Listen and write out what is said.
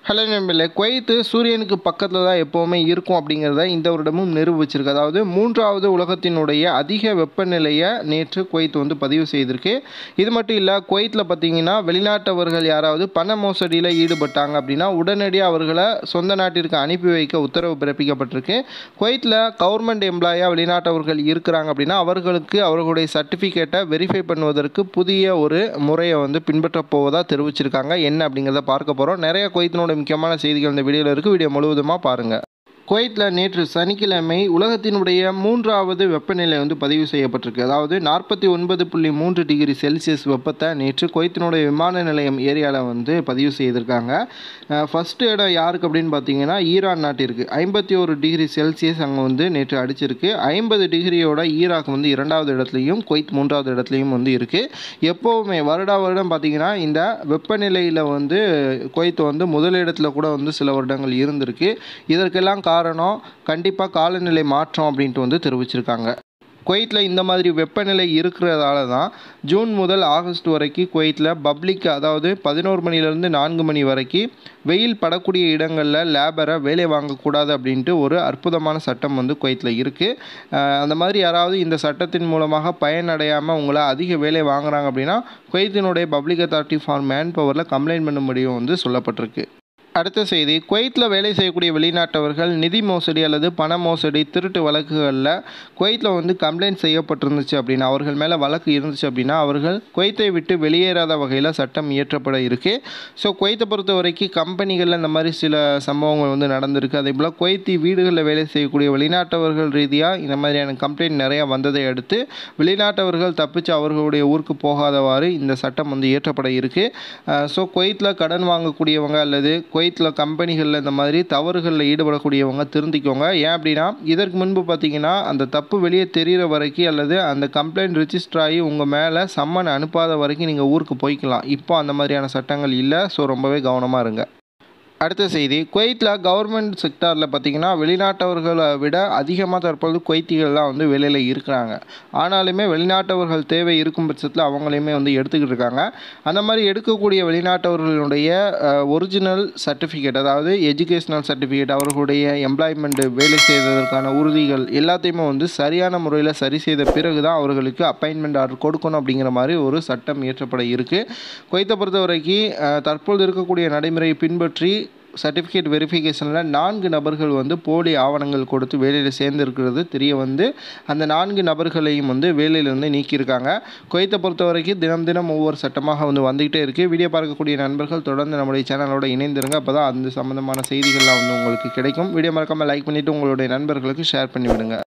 Hello நண்பர்களே, Kuwait சூரியனுக்கு பக்கத்தில் தான் எப்போவுமே இருக்கும் அப்படிங்கிறத இந்த வருடமும் நிரூபிச்சிருக்கு. அதாவது மூன்றாவது உலகத்தினுடைய அதிக வெப்பநிலையை நேற்று குவைத் வந்து பதிவு செய்திருக்கு. இது மட்டும் இல்லை, குவைத்தில் பார்த்தீங்கன்னா வெளிநாட்டவர்கள் யாராவது பண மோசடியில் ஈடுபட்டாங்க அப்படின்னா உடனடியாக அவர்களை சொந்த நாட்டிற்கு அனுப்பி வைக்க உத்தரவு பிறப்பிக்கப்பட்டிருக்கு. குவைத்தில் கவர்மெண்ட் எம்ப்ளாயாக வெளிநாட்டவர்கள் இருக்கிறாங்க அப்படின்னா அவர்களுக்கு அவர்களுடைய சர்டிஃபிகேட்டை வெரிஃபை பண்ணுவதற்கு புதிய ஒரு முறையை வந்து பின்பற்றப் போவதாக தெரிவிச்சிருக்காங்க. என்ன அப்படிங்கிறத பார்க்க போகிறோம். நிறைய குவைத்தினோட முக்கியமான செய்திகள் இந்த வீடியோவில் இருக்குது. வீடியோ முழுவதுமாக பாருங்கள். குவைத்தில் நேற்று சனிக்கிழமை உலகத்தினுடைய மூன்றாவது வெப்பநிலை வந்து பதிவு செய்யப்பட்டிருக்கு. அதாவது 49.3 டிகிரி செல்சியஸ் வெப்பத்தை நேற்று குவைத்தினுடைய விமான நிலையம் ஏரியாவில் வந்து பதிவு செய்திருக்காங்க. ஃபஸ்ட்டு இடம் யாருக்கு அப்படின்னு பார்த்தீங்கன்னா ஈரான் நாட்டிற்கு 51 டிகிரி செல்சியஸ் அங்கே வந்து நேற்று அடிச்சிருக்கு. 50 டிகிரியோட ஈராக் வந்து 2வது இடத்துலையும் குவைத் 3வது இடத்துலையும் வந்து இருக்குது. எப்போவுமே வருடம் பார்த்தீங்கன்னா இந்த வெப்பநிலையில் வந்து குவைத் வந்து முதலிடத்தில் கூட வந்து சில வருடங்கள் இருந்திருக்கு. இதற்கெல்லாம் காரணம் கண்டிப்பாக காலநிலை மாற்றம் அப்படின்ட்டு வந்து தெரிவிச்சிருக்காங்க. குவைத்தில் இந்த மாதிரி வெப்பநிலை இருக்கிறதால தான் ஜூன் முதல் ஆகஸ்ட் வரைக்கும் குவைத்தில் பப்ளிக், அதாவது 11 மணிலேருந்து 4 மணி வரைக்கும் வெயில் படக்கூடிய இடங்களில் லேபரை வேலை வாங்கக்கூடாது அப்படின்ட்டு ஒரு அற்புதமான சட்டம் வந்து குவைத்தில் இருக்குது. அந்த மாதிரி யாராவது இந்த சட்டத்தின் மூலமாக பயனடையாமல் உங்களை அதிக வேலை வாங்குறாங்க அப்படின்னா குவைத்தினுடைய பப்ளிக் அத்தாரிட்டி ஃபார் மேன் பவரில் கம்ப்ளைண்ட் பண்ணும்படியும் வந்து சொல்லப்பட்டிருக்கு. அடுத்த செய்தி, குவைத்தில் வேலை செய்யக்கூடிய வெளிநாட்டவர்கள் நிதி மோசடி அல்லது பண மோசடி, திருட்டு வழக்குகளில் குவைத்தில் வந்து கம்ப்ளைண்ட் செய்யப்பட்டிருந்துச்சு அப்படின்னா, அவர்கள் மேலே வழக்கு இருந்துச்சு அப்படின்னா அவர்கள் குவைத்தை விட்டு வெளியேறாத வகையில் சட்டம் இயற்றப்பட இருக்குது. ஸோ குவைத்தை பொறுத்த வரைக்கும் கம்பெனிகளில் இந்த மாதிரி சில சம்பவங்கள் வந்து நடந்திருக்கு. அதே போல் குவைத்தி வீடுகளில் வேலை செய்யக்கூடிய வெளிநாட்டவர்கள் ரீதியாக இந்த மாதிரியான கம்ப்ளைண்ட் நிறையா வந்ததை அடுத்து வெளிநாட்டவர்கள் தப்பிச்சு அவர்களுடைய ஊருக்கு போகாதவாறு இந்த சட்டம் வந்து இயற்றப்பட இருக்குது. ஸோ குவைத்தில் கடன் வாங்கக்கூடியவங்க அல்லது குவைத்தில் கம்பெனிகளில் இந்த மாதிரி தவறுகளில் ஈடுபடக்கூடியவங்க திருந்திக்கோங்க. ஏன் அப்படின்னா இதற்கு முன்பு பார்த்தீங்கன்னா அந்த தப்பு வெளியே தெரிகிற வரைக்கும் அல்லது அந்த கம்ப்ளைண்ட் ரிஜிஸ்டர் ஆகி உங்கள் மேலே சம்மன் அனுப்பாத வரைக்கும் நீங்கள் ஊருக்கு போய்க்கலாம். இப்போ அந்த மாதிரியான சட்டங்கள் இல்லை. ஸோ ரொம்பவே கவனமாக இருங்க. அடுத்த செய்தி, குவைத்தில் கவர்மெண்ட் செக்டாரில் பார்த்திங்கன்னா வெளிநாட்டவர்களை விட அதிகமாக தற்போது குவைத்திகள்லாம் வந்து வேலையில் இருக்கிறாங்க. ஆனாலுமே வெளிநாட்டவர்கள் தேவை இருக்கும் பட்சத்தில் அவங்களையுமே வந்து எடுத்துக்கிட்டு இருக்காங்க. அந்த மாதிரி எடுக்கக்கூடிய வெளிநாட்டவர்களுடைய ஒரிஜினல் சர்டிஃபிகேட், அதாவது எஜுகேஷ்னல் சர்டிஃபிகேட், அவர்களுடைய எம்ப்ளாய்மெண்ட் வேலை செய்வதற்கான உறுதிகள் எல்லாத்தையுமே வந்து சரியான முறையில் சரி செய்த பிறகு தான் அவர்களுக்கு அப்பாயின்மெண்ட் ஆர்டர் கொடுக்கணும் அப்படிங்கிற மாதிரி ஒரு சட்டம் இயற்றப்பட இருக்குது. குவைத்தை பொறுத்த வரைக்கும் தற்போது இருக்கக்கூடிய நடைமுறையை பின்பற்றி சர்டிஃபிகேட் வெரிஃபிகேஷனில் 4 நபர்கள் வந்து போலி ஆவணங்கள் கொடுத்து வேலையில் சேர்ந்துருக்கிறது தெரிய வந்து அந்த 4 நபர்களையும் வந்து வேலையிலிருந்து நீக்கியிருக்காங்க. குவைத்தை பொறுத்த வரைக்கும் தினம் தினம் ஒவ்வொரு சட்டமாக வந்து வந்துகிட்டே இருக்குது. வீடியோ பார்க்கக்கூடிய நண்பர்கள் தொடர்ந்து நம்முடைய சேனலோட இணைந்திருங்க. அப்போ தான் அந்த சம்மந்தமான செய்திகள்லாம் வந்து உங்களுக்கு கிடைக்கும். வீடியோ மறக்காமல் லைக் பண்ணிவிட்டு உங்களுடைய நண்பர்களுக்கு ஷேர் பண்ணிவிடுங்க.